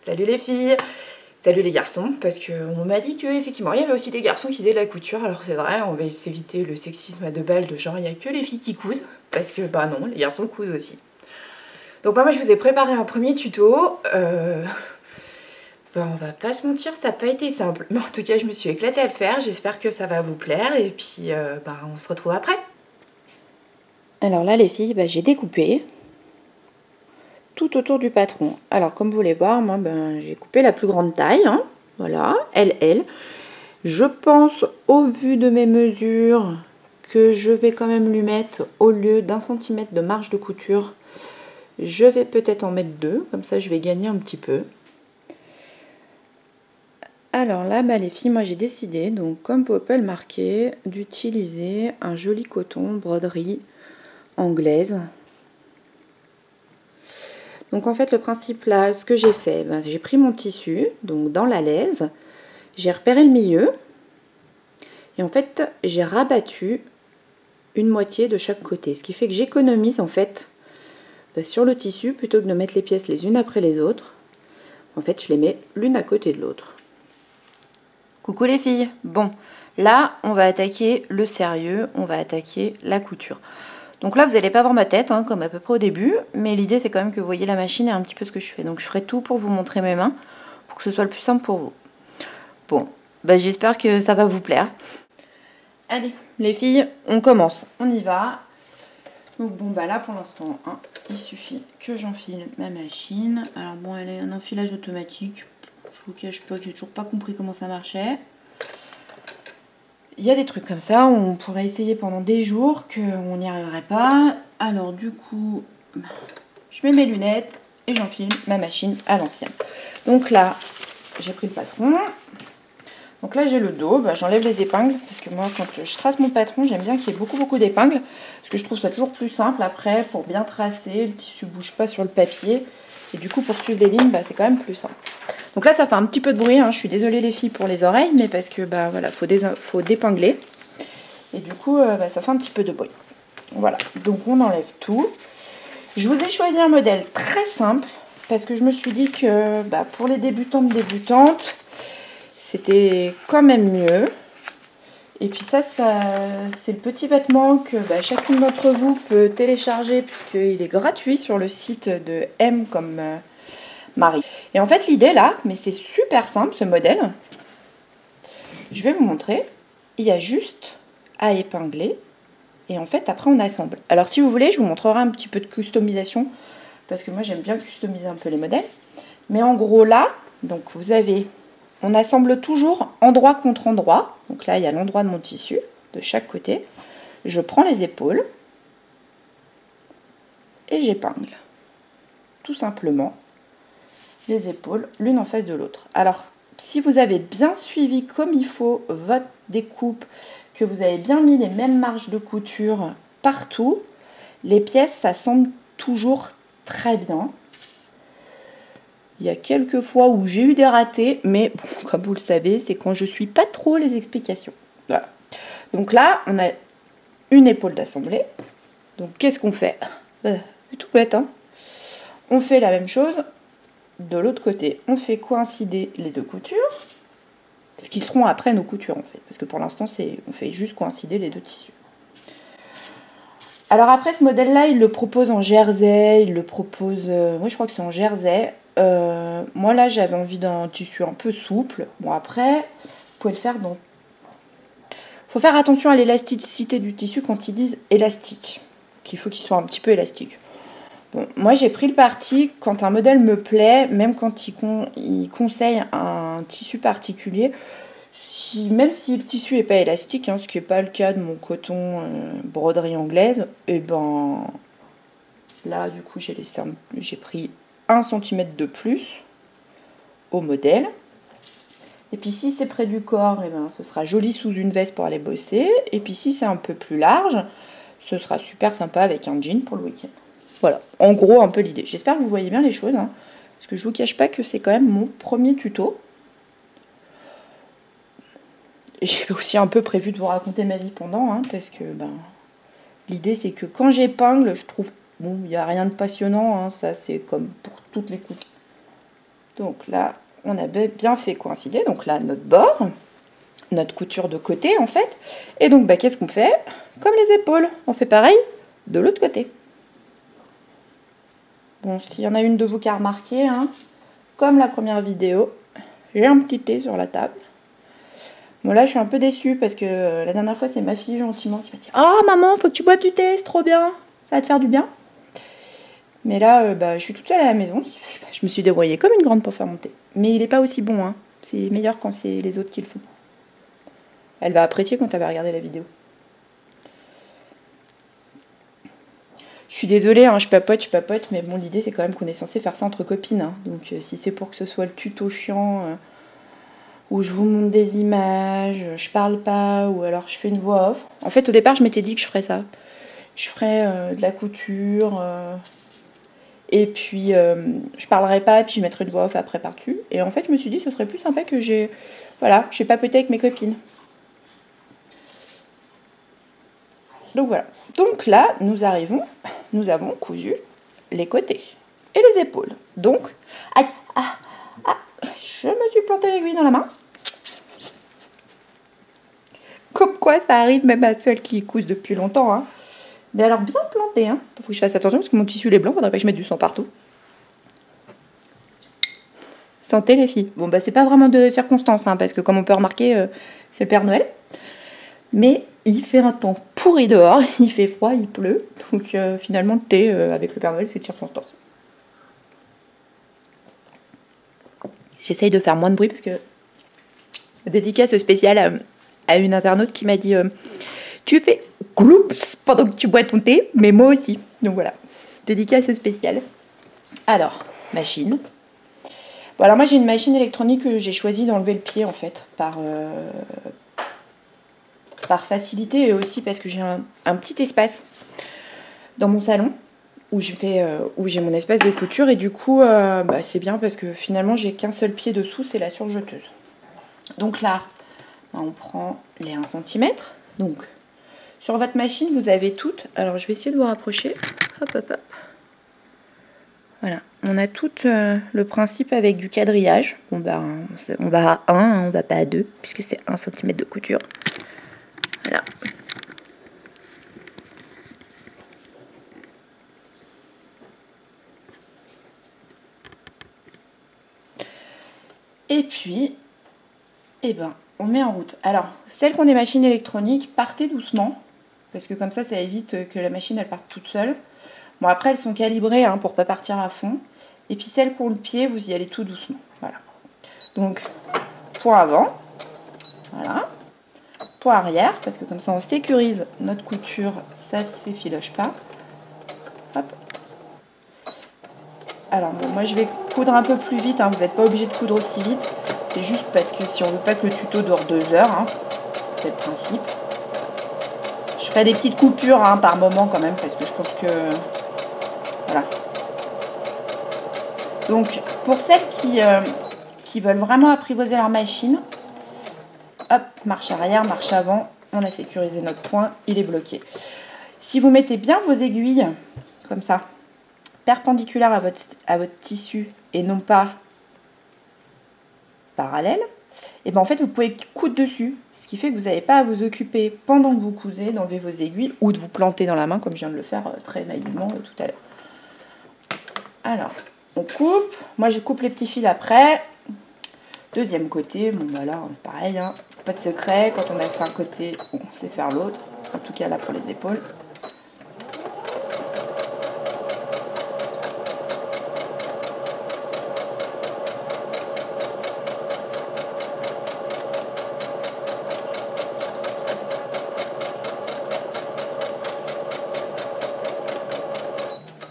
Salut les filles, salut les garçons, parce qu'on m'a dit qu'effectivement il y avait aussi des garçons qui faisaient de la couture, alors c'est vrai, on va s'éviter le sexisme à deux balles de genre il n'y a que les filles qui cousent, parce que bah non, les garçons cousent aussi. Donc moi je vous ai préparé un premier tuto, on va pas se mentir, ça n'a pas été simple, mais en tout cas je me suis éclatée à le faire, j'espère que ça va vous plaire, et puis on se retrouve après. Alors là les filles, j'ai découpé tout autour du patron. Alors comme vous voulez voir, moi j'ai coupé la plus grande taille, hein. Voilà, LL. Je pense au vu de mes mesures que je vais quand même lui mettre, au lieu d'1 cm de marge de couture, je vais peut-être en mettre 2, comme ça je vais gagner un petit peu. Alors là les filles, moi j'ai décidé, donc comme vous pouvez le marquer, d'utiliser un joli coton broderie anglaise. Donc en fait le principe là, ce que j'ai fait, j'ai pris mon tissu, donc dans la laise, j'ai repéré le milieu, et en fait j'ai rabattu une moitié de chaque côté, ce qui fait que j'économise en fait sur le tissu, plutôt que de mettre les pièces les unes après les autres, en fait je les mets l'une à côté de l'autre. Coucou les filles, bon là on va attaquer le sérieux, on va attaquer la couture. Donc là, vous n'allez pas voir ma tête, hein, comme à peu près au début, mais l'idée, c'est quand même que vous voyez la machine et un petit peu ce que je fais. Donc je ferai tout pour vous montrer mes mains, pour que ce soit le plus simple pour vous. Bon, j'espère que ça va vous plaire. Allez, les filles, on commence. On y va. Donc là, pour l'instant, hein, il suffit que j'enfile ma machine. Alors bon, elle est un enfilage automatique. Je vous cache pas que j'ai toujours pas compris comment ça marchait. Il y a des trucs comme ça, on pourrait essayer pendant des jours qu'on n'y arriverait pas. Alors du coup, je mets mes lunettes et j'enfile ma machine à l'ancienne. Donc là, j'ai pris le patron. Donc là, j'ai le dos. J'enlève les épingles parce que moi, quand je trace mon patron, j'aime bien qu'il y ait beaucoup d'épingles. Parce que je trouve ça toujours plus simple après pour bien tracer. Le tissu ne bouge pas sur le papier. Et du coup, pour suivre les lignes, c'est quand même plus simple. Donc là, ça fait un petit peu de bruit, hein. Je suis désolée les filles pour les oreilles, mais parce que voilà, faut dépingler. Et du coup, ça fait un petit peu de bruit. Voilà, donc on enlève tout. Je vous ai choisi un modèle très simple, parce que je me suis dit que pour les débutantes, c'était quand même mieux. Et puis ça c'est le petit vêtement que chacune d'entre vous peut télécharger, puisqu'il est gratuit sur le site de M comme Marie. Et en fait l'idée là, mais c'est super simple ce modèle, je vais vous montrer, il y a juste à épingler et en fait après on assemble. Alors si vous voulez, je vous montrerai un petit peu de customisation, parce que moi j'aime bien customiser un peu les modèles. Mais en gros là, donc vous avez, on assemble toujours endroit contre endroit. Donc là il y a l'endroit de mon tissu de chaque côté. Je prends les épaules et j'épingle tout simplement les épaules l'une en face de l'autre. Alors si vous avez bien suivi comme il faut votre découpe, que vous avez bien mis les mêmes marges de couture partout, les pièces s'assemblent toujours très bien. Il y a quelques fois où j'ai eu des ratés, mais bon, comme vous le savez, c'est quand je suis pas trop les explications. Voilà. Donc là, on a une épaule d'assemblée. Donc qu'est-ce qu'on fait? C'est tout bête, hein. On fait la même chose de l'autre côté. On fait coïncider les deux coutures, ce qui seront après nos coutures en fait, parce que pour l'instant, on fait juste coïncider les deux tissus. Alors après, ce modèle-là, il le propose en jersey, il le propose, oui, je crois que c'est en jersey. Moi là, j'avais envie d'un tissu un peu souple. Bon après, vous pouvez le faire dans... Faut faire attention à l'élasticité du tissu quand ils disent élastique, qu'il faut qu'il soit un petit peu élastique. Bon, moi j'ai pris le parti, quand un modèle me plaît, même quand il conseille un tissu particulier, même si le tissu n'est pas élastique, hein, ce qui n'est pas le cas de mon coton broderie anglaise, et là du coup j'ai pris 1 cm de plus au modèle. Et puis si c'est près du corps, ce sera joli sous une veste pour aller bosser. Et puis si c'est un peu plus large, ce sera super sympa avec un jean pour le week-end. Voilà, en gros un peu l'idée. J'espère que vous voyez bien les choses, hein, parce que je vous cache pas que c'est quand même mon premier tuto. Et j'ai aussi un peu prévu de vous raconter ma vie pendant, hein, parce que l'idée c'est que quand j'épingle, je trouve, bon, il n'y a rien de passionnant, hein, ça c'est comme pour toutes les coupes. Donc là, on a bien fait coïncider. Donc là, notre bord, notre couture de côté en fait. Et donc, bah, qu'est-ce qu'on fait? Comme les épaules, on fait pareil de l'autre côté. Bon, s'il y en a une de vous qui a remarqué, hein, comme la première vidéo, j'ai un petit thé sur la table. Bon là, je suis un peu déçue parce que la dernière fois, c'est ma fille gentiment qui m'a dit « Oh maman, faut que tu boives du thé, c'est trop bien, ça va te faire du bien. » Mais là, bah, je suis toute seule à la maison. Je me suis débrouillée comme une grande pour faire mon thé. Mais il n'est pas aussi bon, hein. C'est meilleur quand c'est les autres qui le font. Elle va apprécier quand elle va regarder la vidéo. Je suis désolée, hein, je papote, mais bon, l'idée c'est quand même qu'on est censé faire ça entre copines. Hein. Donc si c'est pour que ce soit le tuto chiant, où je vous montre des images, je parle pas, ou alors je fais une voix off. En fait, au départ, je m'étais dit que je ferais ça. Je ferais de la couture, et puis je parlerai pas, et puis je mettrai une voix off après par-dessus. Et en fait, je me suis dit que ce serait plus sympa que j'ai papoté avec mes copines. Donc voilà. Donc là, nous avons cousu les côtés et les épaules. Donc, je me suis planté l'aiguille dans la main. Comme quoi, ça arrive même à celles qui cousent depuis longtemps. Hein. Mais alors, bien planté. Hein. Faut que je fasse attention parce que mon tissu il est blanc. Faudrait pas que je mette du sang partout. Santé les filles. Bon, bah c'est pas vraiment de circonstance, hein, parce que comme on peut remarquer, c'est le Père Noël. Mais il fait un temps pourri dehors, il fait froid, il pleut. Donc finalement, le thé avec le Père Noël, c'est de circonstance. J'essaye de faire moins de bruit parce que dédicace spéciale à une internaute qui m'a dit tu fais gloups pendant que tu bois ton thé, mais moi aussi. Donc voilà, dédicace spéciale. Alors, machine. Bon, alors moi j'ai une machine électronique que j'ai choisi d'enlever le pied en fait, par facilité et aussi parce que j'ai un petit espace dans mon salon où j'ai mon espace de couture et du coup bah, c'est bien parce que finalement j'ai qu'un seul pied dessous, c'est la surjeteuse. Donc là, on prend les 1 cm. Donc sur votre machine, vous avez toutes. Alors je vais essayer de vous rapprocher. Hop, hop, hop. Voilà, on a tout le principe avec du quadrillage. Bon bah, on va à 1, on va pas à 2, puisque c'est 1 cm de couture. Voilà. Et puis, on met en route. Alors, celles qui ont des machines électroniques, partez doucement, parce que comme ça évite que la machine, elle parte toute seule. Bon, après, elles sont calibrées hein, pour pas partir à fond. Et puis, celles qui ont le pied, vous y allez tout doucement. Voilà. Donc, point avant. Voilà. Point arrière, parce que comme ça, on sécurise notre couture. Ça se filoche pas. Hop. Alors, bon, moi, je vais coudre un peu plus vite. Hein. Vous n'êtes pas obligé de coudre aussi vite. C'est juste parce que si on veut pas que le tuto dure 2 heures, hein, c'est le principe. Je ferai des petites coupures hein, par moment quand même, parce que je pense que... Voilà. Donc, pour celles qui veulent vraiment apprivoiser leur machine, hop, marche arrière, marche avant, on a sécurisé notre point, il est bloqué. Si vous mettez bien vos aiguilles, comme ça, perpendiculaires à votre tissu et non pas parallèles, et bien en fait vous pouvez coudre dessus, ce qui fait que vous n'avez pas à vous occuper pendant que vous cousez d'enlever vos aiguilles ou de vous planter dans la main comme je viens de le faire très naïvement tout à l'heure. Alors, on coupe. Moi, je coupe les petits fils après. Deuxième côté. Bon, voilà, c'est pareil. Hein. Pas de secret. Quand on a fait un côté, on sait faire l'autre. En tout cas, là, pour les épaules.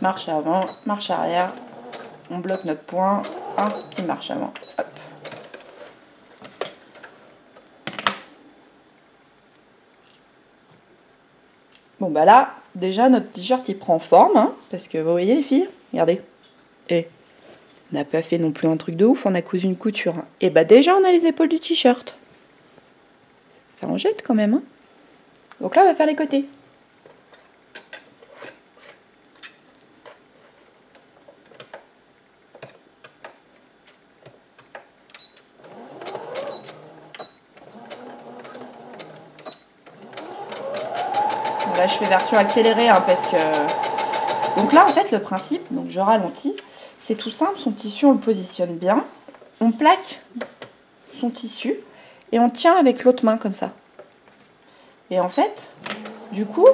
Marche avant, marche arrière. On bloque notre point. Un petit marche avant. Hop. Bon bah là, déjà notre t-shirt il prend forme, hein, parce que vous voyez les filles, regardez. Et on n'a pas fait non plus un truc de ouf, on a cousu une couture. Hein. Et bah déjà on a les épaules du t-shirt. Ça en jette quand même. Hein. Donc là on va faire les côtés. Là je fais version accélérée hein, parce que... Donc là en fait le principe, donc je ralentis, c'est tout simple, son tissu on le positionne bien, on plaque son tissu et on tient avec l'autre main comme ça. Et en fait, du coup,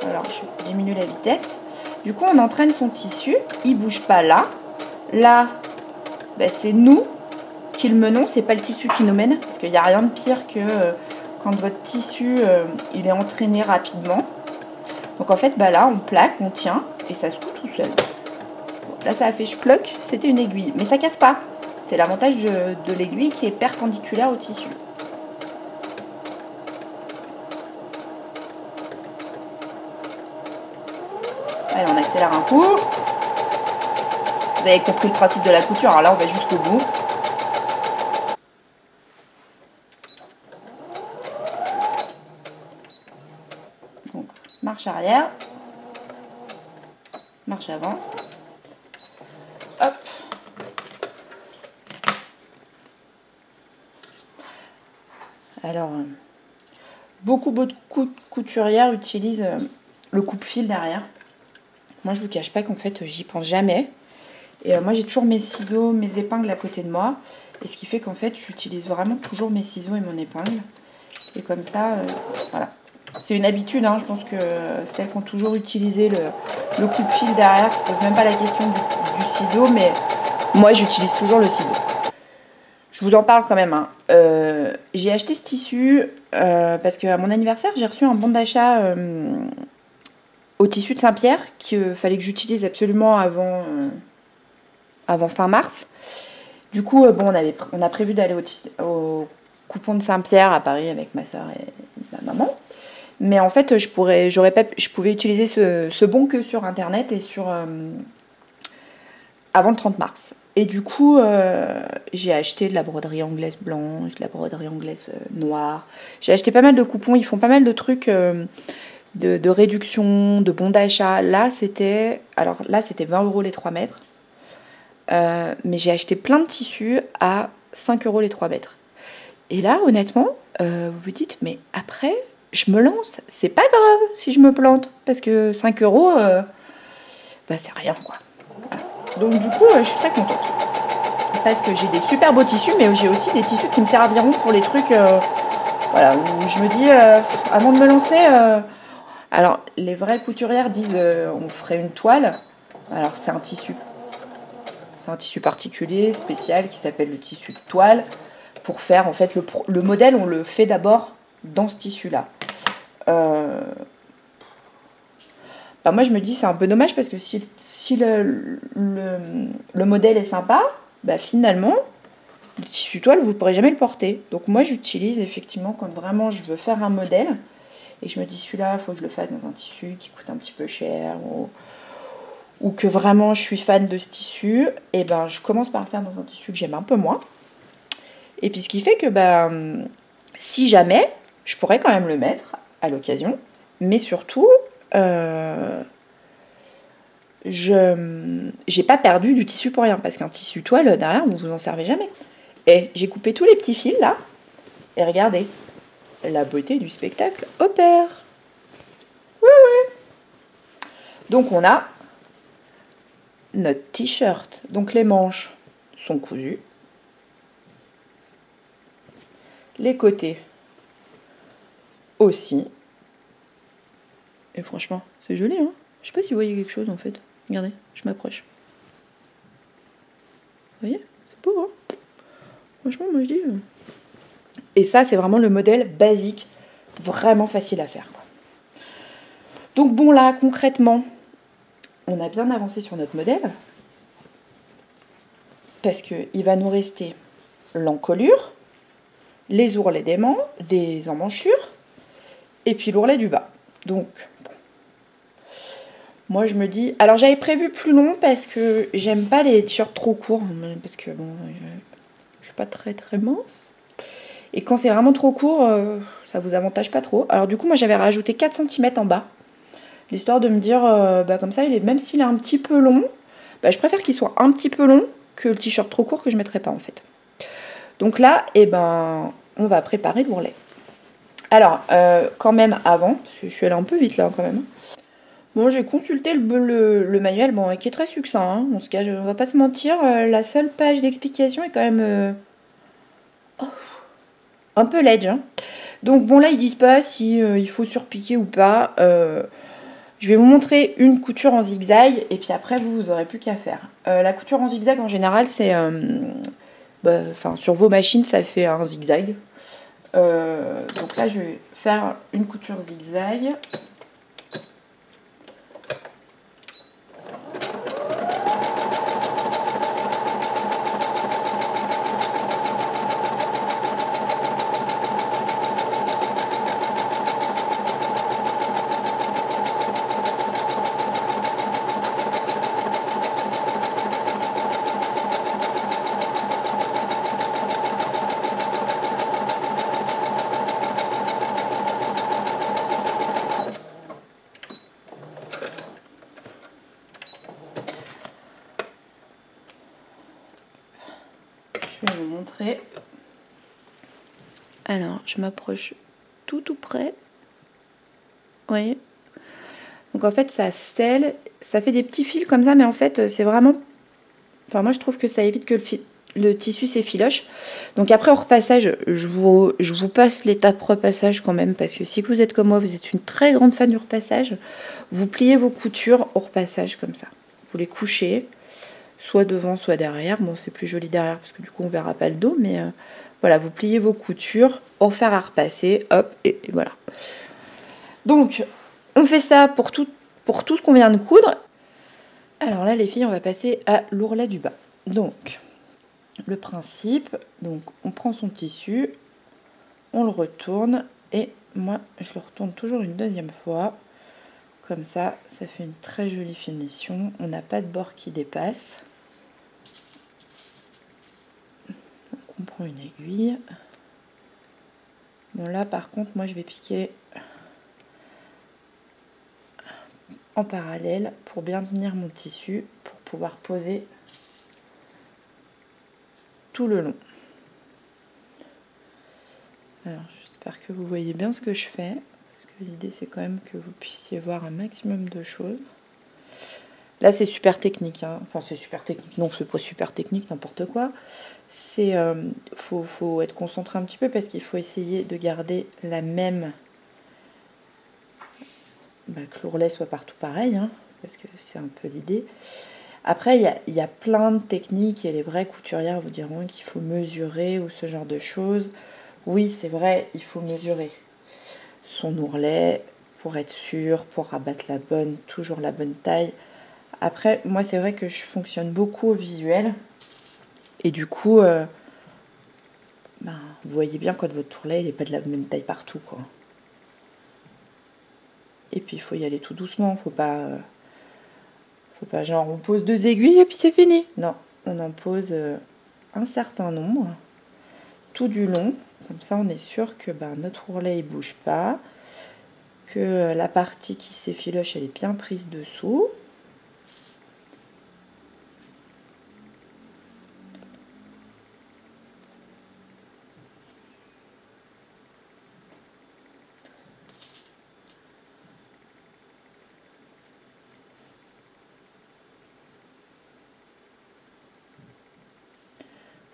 alors je diminue la vitesse, du coup on entraîne son tissu, il bouge pas là, là ben, c'est nous qui le menons, c'est pas le tissu qui nous mène, parce qu'il n'y a rien de pire que quand votre tissu il est entraîné rapidement. Donc en fait bah là on plaque, on tient et ça se coud tout seul. Bon, là ça a fait chploc, c'était une aiguille, mais ça casse pas. C'est l'avantage de l'aiguille qui est perpendiculaire au tissu. Allez, on accélère un coup. Vous avez compris le principe de la couture, alors là on va jusqu'au bout. Donc, marche arrière, marche avant. Hop. Alors, beaucoup de couturières utilisent le coupe-fil derrière. Moi, je vous cache pas qu'en fait, j'y pense jamais. Et moi, j'ai toujours mes ciseaux, mes épingles à côté de moi. Et ce qui fait qu'en fait, j'utilise vraiment toujours mes ciseaux et mon épingle. Et comme ça, voilà. C'est une habitude, hein. Je pense que celles qui ont toujours utilisé le coupe-fil derrière se posent même pas la question du ciseau. Mais moi, j'utilise toujours le ciseau. Je vous en parle quand même. Hein. J'ai acheté ce tissu parce qu'à mon anniversaire, j'ai reçu un bon d'achat au tissu de Saint-Pierre qu'il fallait que j'utilise absolument avant fin mars. Du coup, bon, on a prévu d'aller au coupon de Saint-Pierre à Paris avec ma soeur et ma maman. Mais en fait, je pouvais utiliser ce bon que sur Internet et avant le 30 mars. Et du coup, j'ai acheté de la broderie anglaise blanche, de la broderie anglaise noire. J'ai acheté pas mal de coupons. Ils font pas mal de trucs de réduction, de bons d'achat. Là, c'était 20 € les 3 mètres. Mais j'ai acheté plein de tissus à 5 € les 3 mètres. Et là, honnêtement, vous vous dites, mais après, je me lance. C'est pas grave si je me plante. Parce que 5 €, bah, c'est rien, quoi. Voilà. Donc, du coup, je suis très contente. Parce que j'ai des super beaux tissus, mais j'ai aussi des tissus qui me serviront pour les trucs voilà, où je me dis, avant de me lancer... alors, les vraies couturières disent, on ferait une toile. Alors, c'est un tissu particulier, spécial, qui s'appelle le tissu de toile. Pour faire, en fait, le modèle, on le fait d'abord dans ce tissu-là. Bah, moi, je me dis, c'est un peu dommage, parce que si le modèle est sympa, bah, finalement, le tissu toile, vous ne pourrez jamais le porter. Donc, moi, j'utilise, effectivement, quand vraiment je veux faire un modèle, et je me dis, celui-là, il faut que je le fasse dans un tissu qui coûte un petit peu cher, ou que vraiment je suis fan de ce tissu, et ben je commence par le faire dans un tissu que j'aime un peu moins. Et puis ce qui fait que si jamais, je pourrais quand même le mettre à l'occasion, mais surtout, j'ai pas perdu du tissu pour rien, parce qu'un tissu toile, derrière, vous en servez jamais. Et j'ai coupé tous les petits fils là, et regardez, la beauté du spectacle opère. Oui, oui. Donc on a notre t-shirt. Donc les manches sont cousues. Les côtés aussi. Et franchement, c'est joli, hein. Je sais pas si vous voyez quelque chose en fait. Regardez, je m'approche. Vous voyez? C'est beau, hein. Franchement, moi je dis... Et ça, c'est vraiment le modèle basique. Vraiment facile à faire, quoi. Donc bon, là, concrètement, on a bien avancé sur notre modèle. Parce qu'il va nous rester l'encolure, les ourlets des emmanchures, et puis l'ourlet du bas. Donc, bon. Moi je me dis... Alors j'avais prévu plus long parce que j'aime pas les t-shirts trop courts. Parce que bon, je suis pas très très mince. Et quand c'est vraiment trop court, ça vous avantage pas trop. Alors du coup, moi j'avais rajouté 4 cm en bas. L'histoire de me dire, comme ça, même s'il est un petit peu long, je préfère qu'il soit un petit peu long que le t-shirt trop court que je ne mettrai pas en fait. Donc là, on va préparer l'ourlet. Alors, quand même avant, parce que je suis allée un peu vite là quand même. Bon, j'ai consulté le manuel, bon, qui est très succinct, hein, on va pas se mentir, la seule page d'explication est quand même un peu ledge. Hein. Donc bon, là, ils disent pas si il faut surpiquer ou pas. Je vais vous montrer une couture en zigzag, et puis après, vous aurez plus qu'à faire. La couture en zigzag, en général, c'est... sur vos machines, ça fait un zigzag. Donc là, je vais faire une couture zigzag. Je vais vous montrer. Alors, je m'approche tout près. Vous voyez ? Donc en fait, ça scelle, ça fait des petits fils comme ça, mais en fait, c'est vraiment... Enfin, moi, je trouve que ça évite que le tissu s'effiloche. Donc après, au repassage, je vous passe l'étape repassage quand même, parce que si vous êtes comme moi, vous êtes une très grande fan du repassage, vous pliez vos coutures au repassage comme ça. Vous les couchez, soit devant, soit derrière. Bon, c'est plus joli derrière, parce que du coup, on verra pas le dos, mais voilà, vous pliez vos coutures, au fer à repasser, hop, et voilà. Donc, on fait ça pour tout ce qu'on vient de coudre. Alors là, les filles, on va passer à l'ourlet du bas. Donc, le principe, donc on prend son tissu, on le retourne, et moi, je le retourne toujours une deuxième fois. Comme ça, ça fait une très jolie finition. On n'a pas de bord qui dépasse. Donc, on prend une aiguille. Bon, là, par contre, moi, je vais piquer en parallèle pour bien tenir mon tissu, pour pouvoir poser tout le long. Alors, j'espère que vous voyez bien ce que je fais, parce que l'idée c'est quand même que vous puissiez voir un maximum de choses. Là, c'est super technique, hein. Enfin, c'est super technique. Non, c'est pas super technique, n'importe quoi. C'est, faut être concentré un petit peu parce qu'il faut essayer de garder la même, que l'ourlet soit partout pareil, hein, parce que c'est un peu l'idée. Après, il y a plein de techniques et les vraies couturières vous diront qu'il faut mesurer ou ce genre de choses. Oui, c'est vrai, il faut mesurer son ourlet pour être sûr, pour rabattre toujours la bonne taille. Après, moi, c'est vrai que je fonctionne beaucoup au visuel. Et du coup, vous voyez bien quand votre ourlet, il n'est pas de la même taille partout, quoi. Et puis, il faut y aller tout doucement. Faut pas genre, on pose 2 aiguilles et puis c'est fini. Non, on en pose un certain nombre, tout du long. Comme ça, on est sûr que notre ourlet, il bouge pas. Que la partie qui s'effiloche, elle est bien prise dessous.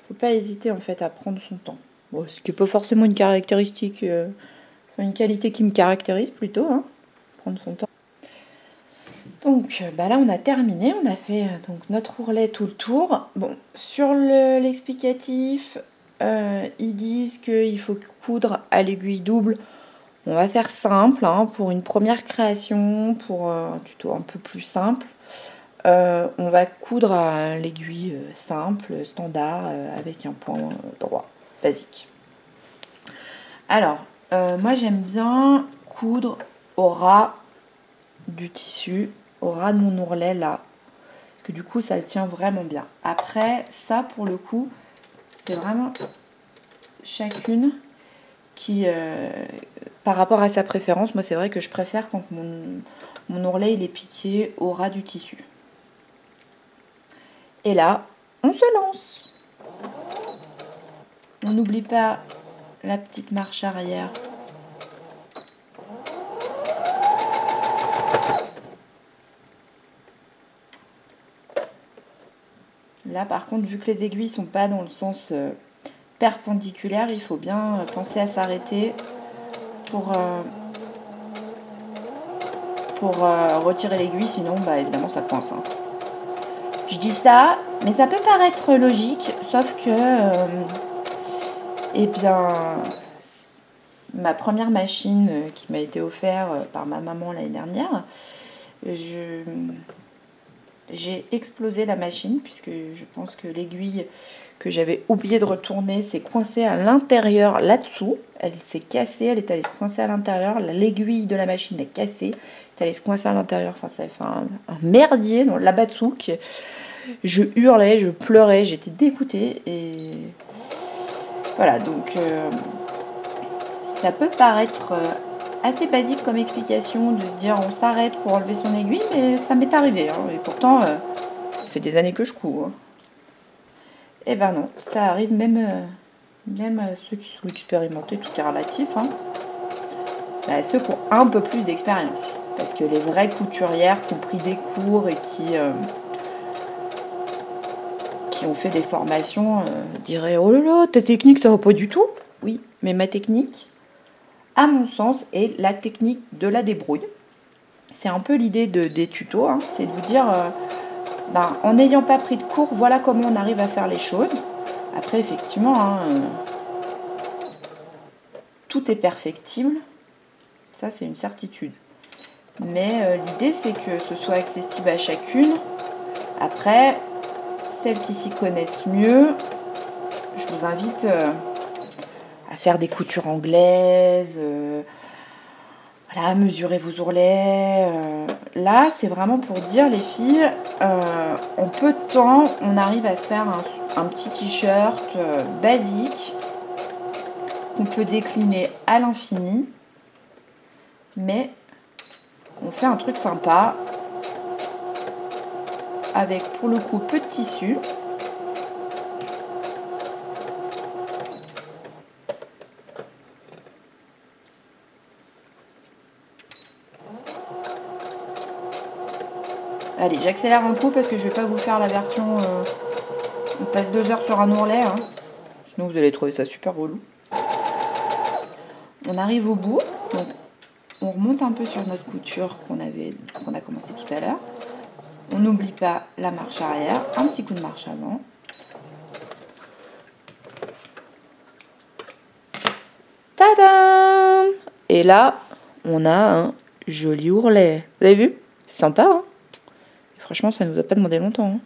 Faut pas hésiter en fait à prendre son temps. Bon, ce qui n'est pas forcément une caractéristique, une qualité qui me caractérise plutôt, hein, prendre son temps. Donc là on a terminé, on a fait donc notre ourlet tout le tour. Bon, sur l'explicatif, ils disent qu'il faut coudre à l'aiguille double. On va faire simple, hein, pour une première création, pour un tuto un peu plus simple. On va coudre à l'aiguille simple, standard, avec un point droit, basique. Alors, moi j'aime bien coudre au ras du tissu, au ras de mon ourlet là, parce que du coup ça le tient vraiment bien. Après, ça pour le coup, c'est vraiment chacune qui, par rapport à sa préférence, moi c'est vrai que je préfère quand mon ourlet il est piqué au ras du tissu. Et là, on se lance. On n'oublie pas la petite marche arrière Là par contre, vu que les aiguilles sont pas dans le sens perpendiculaire, il faut bien penser à s'arrêter pour retirer l'aiguille, sinon bah, évidemment ça coince. Hein. Je dis ça, mais ça peut paraître logique, sauf que eh bien, ma première machine qui m'a été offerte par ma maman l'année dernière, j'ai explosé la machine puisque je pense que l'aiguille que j'avais oublié de retourner s'est coincée à l'intérieur là-dessous. Elle s'est cassée, elle est allée se coincer à l'intérieur. L'aiguille de la machine est cassée, elle est allée se coincer à l'intérieur. Enfin, ça a fait un merdier là-dessous. Je hurlais, je pleurais, j'étais dégoûtée. Et voilà, donc ça peut paraître assez basique comme explication de se dire on s'arrête pour enlever son aiguille, mais ça m'est arrivé. Hein, et pourtant, ça fait des années que je couds. Hein. Eh ben non, ça arrive même à ceux qui sont expérimentés, tout est relatif. Hein. À ceux qui ont un peu plus d'expérience. Parce que les vraies couturières qui ont pris des cours et qui ont fait des formations diraient oh là là, ta technique ça va pas du tout. Oui, mais ma technique, à mon sens, est la technique de la débrouille. C'est un peu l'idée des tutos, hein, c'est de vous dire en n'ayant pas pris de cours, voilà comment on arrive à faire les choses. Après, effectivement, hein, tout est perfectible, ça c'est une certitude. Mais l'idée c'est que ce soit accessible à chacune. Après, celles qui s'y connaissent mieux, je vous invite à faire des coutures anglaises, voilà, mesurer vos ourlets. Là, c'est vraiment pour dire, les filles, en peu de temps, on arrive à se faire un petit t-shirt basique qu'on peut décliner à l'infini, mais on fait un truc sympa avec, pour le coup, peu de tissu. Allez, j'accélère un coup parce que je vais pas vous faire la version on passe 2 heures sur un ourlet, hein. Sinon vous allez trouver ça super relou. On arrive au bout, donc on remonte un peu sur notre couture qu'on a commencé tout à l'heure. On n'oublie pas la marche arrière, un petit coup de marche avant. Tadam! Et là, on a un joli ourlet. Vous avez vu? C'est sympa, hein? Franchement, ça ne nous a pas demandé longtemps. Hein.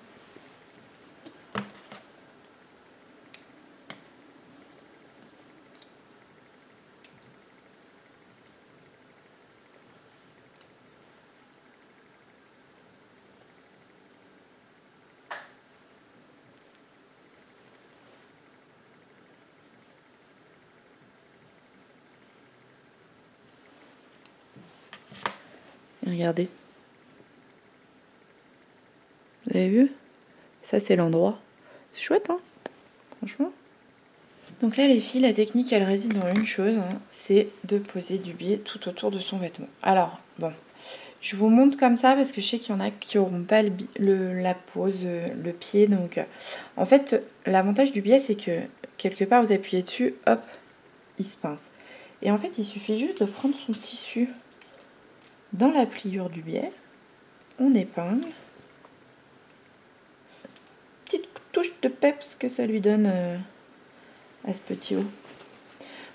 Et regardez. Vous avez vu? Ça, c'est l'endroit. C'est chouette, hein? Franchement. Donc là, les filles, la technique, elle réside dans une chose, hein, c'est de poser du biais tout autour de son vêtement. Alors, bon, je vous montre comme ça parce que je sais qu'il y en a qui n'auront pas la pose, le pied. Donc, en fait, l'avantage du biais, c'est que quelque part, vous appuyez dessus, hop, il se pince. Et en fait, il suffit juste de prendre son tissu dans la pliure du biais, on épingle. Petite touche de peps que ça lui donne à ce petit haut.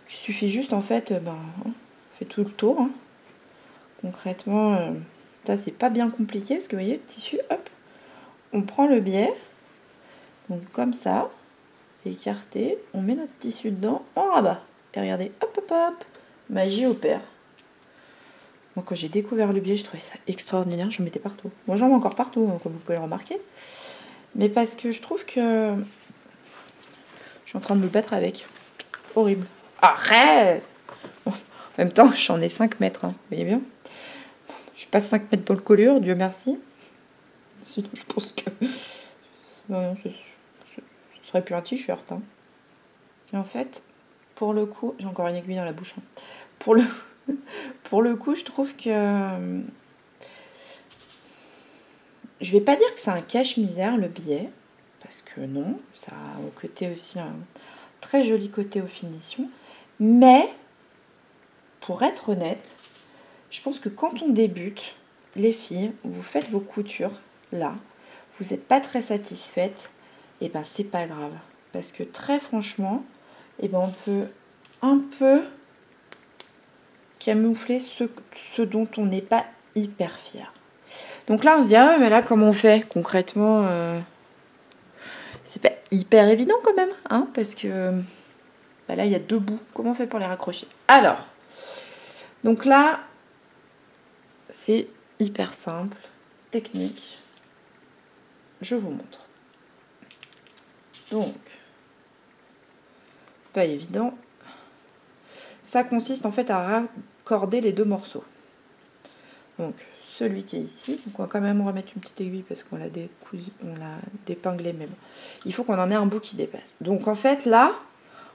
Il suffit juste en fait, on fait tout le tour. Hein. Concrètement, ça c'est pas bien compliqué parce que vous voyez le tissu, hop, on prend le biais, donc comme ça, écarté, on met notre tissu dedans, on rabat. Et regardez, hop hop hop, magie opère. Moi quand j'ai découvert le biais, je trouvais ça extraordinaire, j'en mettais partout. Moi j'en mets encore partout, hein, comme vous pouvez le remarquer. Mais parce que je trouve que je suis en train de me battre avec. Horrible. Arrête! Bon, en même temps, j'en ai 5 mètres, hein, vous voyez bien. Je passe 5 mètres dans le colure, Dieu merci. Sinon, je pense que... Non, ce serait plus un t-shirt. Hein. Et en fait, pour le coup... J'ai encore une aiguille dans la bouche. Hein. Pour le coup, je trouve que... Je vais pas dire que c'est un cache-misère, le biais. parce que non, ça a au côté aussi un très joli côté aux finitions. Mais, pour être honnête, je pense que quand on débute, les filles, vous faites vos coutures, là, vous n'êtes pas très satisfaite, et ben c'est pas grave. Parce que très franchement, et ben on peut un peu camoufler ce dont on n'est pas hyper fier. Donc là, on se dit, ah mais là, comment on fait concrètement c'est pas hyper évident quand même, hein, parce que bah là, il y a 2 bouts. Comment on fait pour les raccrocher? Alors, donc là, c'est hyper simple, technique. Je vous montre. Donc, pas évident. Ça consiste en fait à raccorder les 2 morceaux. Donc, celui qui est ici, donc on va quand même remettre une petite aiguille parce qu'on l'a dépinglé, mais bon. Il faut qu'on en ait un bout qui dépasse. Donc en fait, là,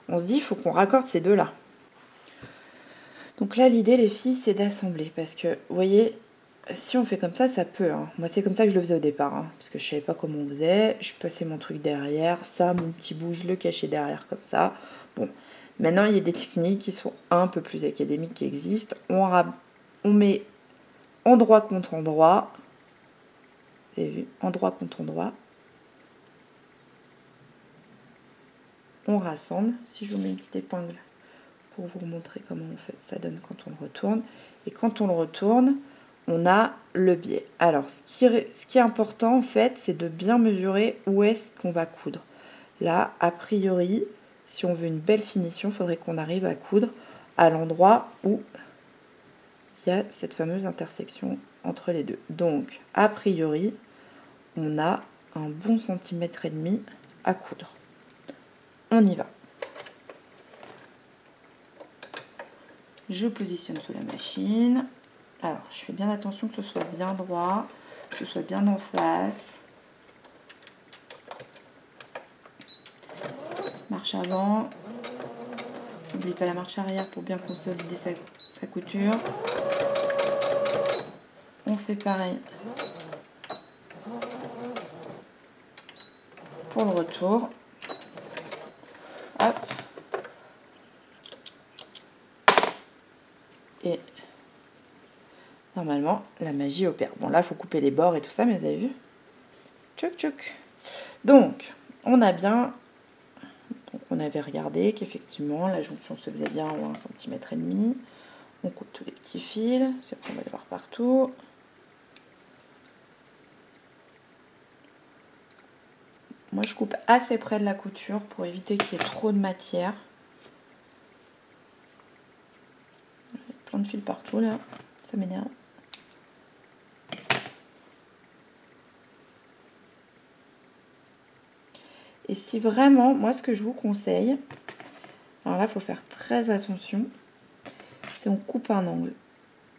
on se dit, il faut qu'on raccorde ces 2-là. Donc là, l'idée, les filles, c'est d'assembler. Parce que, vous voyez, si on fait comme ça, ça peut. Hein. Moi, c'est comme ça que je le faisais au départ. Hein, parce que je savais pas comment on faisait. Je passais mon truc derrière. Ça, mon petit bout, je le cachais derrière comme ça. Bon, maintenant, il y a des techniques qui sont un peu plus académiques qui existent. On met endroit contre endroit. Vous avez vu? Endroit contre endroit. On rassemble. Si je vous mets une petite épingle pour vous montrer comment on fait, ça donne quand on le retourne. Et quand on le retourne, on a le biais. Alors, ce qui est important, en fait, c'est de bien mesurer où est-ce qu'on va coudre. Là, a priori, si on veut une belle finition, il faudrait qu'on arrive à coudre à l'endroit où il y a cette fameuse intersection entre les deux. Donc, a priori, on a un bon centimètre et demi à coudre. On y va. Je positionne sous la machine. Alors, je fais bien attention que ce soit bien droit, que ce soit bien en face. Marche avant. N'oublie pas la marche arrière pour bien consolider sa couture. On fait pareil pour le retour. Hop. Et normalement, la magie opère. Bon, là, il faut couper les bords et tout ça, mais vous avez vu? Tchouk tchouk. Donc, on a bien... Donc, on avait regardé qu'effectivement, la jonction se faisait bien en 1,5 cm. On coupe tous les petits fils. On va les voir partout. Moi, je coupe assez près de la couture pour éviter qu'il y ait trop de matière. Il y a plein de fils partout, là. Ça m'énerve. Et si vraiment, moi ce que je vous conseille, alors là il faut faire très attention, c'est on coupe un angle,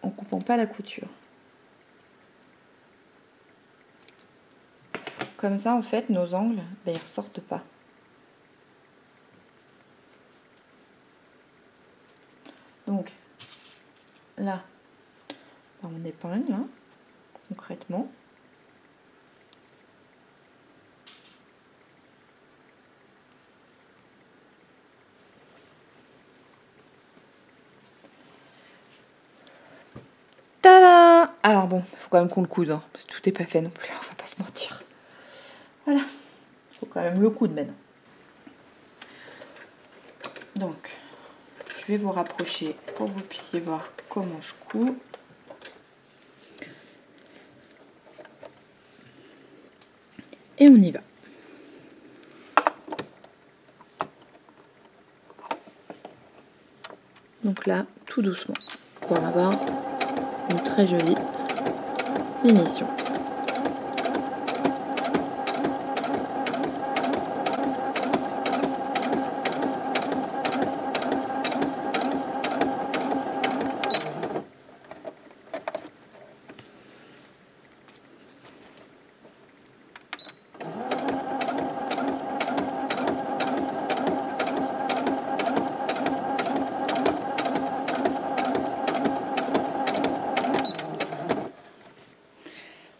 en coupant pas la couture. Comme ça en fait nos angles, ben, ils ressortent pas. Donc là, ben, on épingle hein, concrètement. Tada! Alors bon, il faut quand même qu'on le coude, hein, parce que tout n'est pas fait non plus, on va pas se mentir. Voilà, il faut quand même le coudre maintenant. Donc, je vais vous rapprocher pour que vous puissiez voir comment je couds. Et on y va. Donc là, tout doucement, pour avoir une très jolie finition.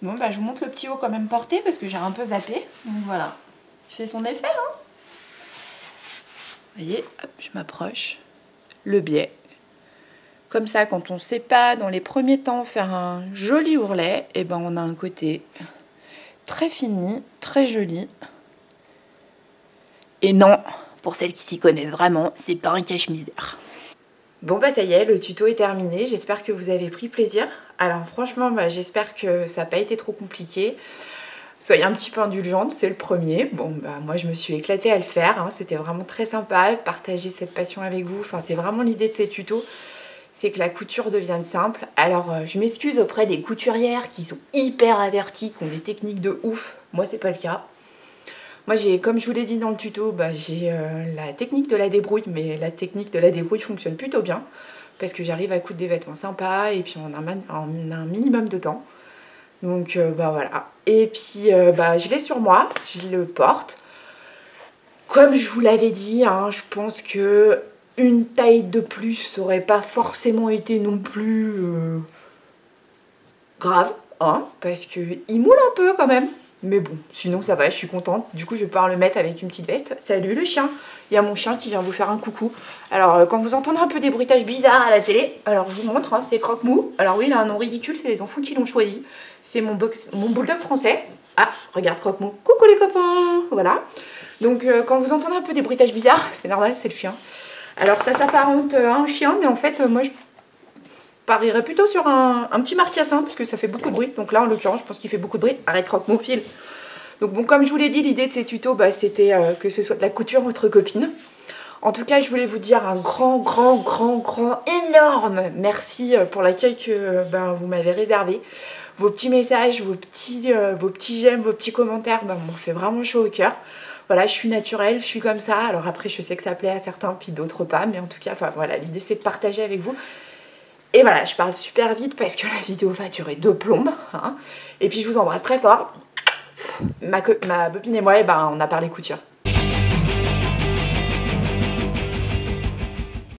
Bon bah je vous montre le petit haut quand même porté parce que j'ai un peu zappé. Donc voilà. fait son effet, hein. Vous voyez, hop, je m'approche. Le biais. Comme ça, quand on ne sait pas dans les premiers temps faire un joli ourlet, et ben on a un côté très fini, très joli. Et non, pour celles qui s'y connaissent vraiment, c'est pas un cache-misère. Bon bah ça y est, le tuto est terminé, j'espère que vous avez pris plaisir. Alors franchement, bah, j'espère que ça n'a pas été trop compliqué. Soyez un petit peu indulgente, c'est le premier. Bon bah moi je me suis éclatée à le faire, hein. C'était vraiment très sympa, partager cette passion avec vous. Enfin c'est vraiment l'idée de ces tutos, c'est que la couture devienne simple. Alors je m'excuse auprès des couturières qui sont hyper averties, qui ont des techniques de ouf. Moi c'est pas le cas. Moi, comme je vous l'ai dit dans le tuto, bah, j'ai la technique de la débrouille, mais la technique de la débrouille fonctionne plutôt bien, parce que j'arrive à coudre des vêtements sympas, et puis on a un minimum de temps. Donc, bah voilà. Et puis, bah, je l'ai sur moi, je le porte. Comme je vous l'avais dit, hein, je pense que une taille de plus n'aurait pas forcément été non plus grave, hein, parce qu'il moule un peu quand même. Mais bon, sinon ça va, je suis contente. Du coup, je vais pouvoir le mettre avec une petite veste. Salut le chien. Il y a mon chien qui vient vous faire un coucou. Alors, quand vous entendez un peu des bruitages bizarres à la télé, alors je vous montre, hein, c'est Croque-Mou. Alors oui, il a un nom ridicule, c'est les enfants qui l'ont choisi. C'est mon bulldog français. Ah, regarde Croque-Mou. Coucou les copains. Voilà. Donc, quand vous entendez un peu des bruitages bizarres, c'est normal, c'est le chien. Alors, ça s'apparente à un chien, mais en fait, moi, je parierais plutôt sur un petit marcassin, puisque ça fait beaucoup de bruit. Donc là, en l'occurrence, je pense qu'il fait beaucoup de bruit. Arrête, Croque-Mou, file. Donc bon, comme je vous l'ai dit, l'idée de ces tutos, bah, c'était que ce soit de la couture entre copines. En tout cas, je voulais vous dire un grand, énorme merci pour l'accueil que vous m'avez réservé. Vos petits messages, vos petits j'aime, vos petits commentaires m'ont fait vraiment chaud au cœur. Voilà, je suis naturelle, je suis comme ça. Alors après, je sais que ça plaît à certains, puis d'autres pas. Mais en tout cas, voilà, l'idée c'est de partager avec vous. Et voilà, je parle super vite parce que la vidéo va durer 2 plombes. Hein. Et puis je vous embrasse très fort. Ma copine et moi, on a parlé couture.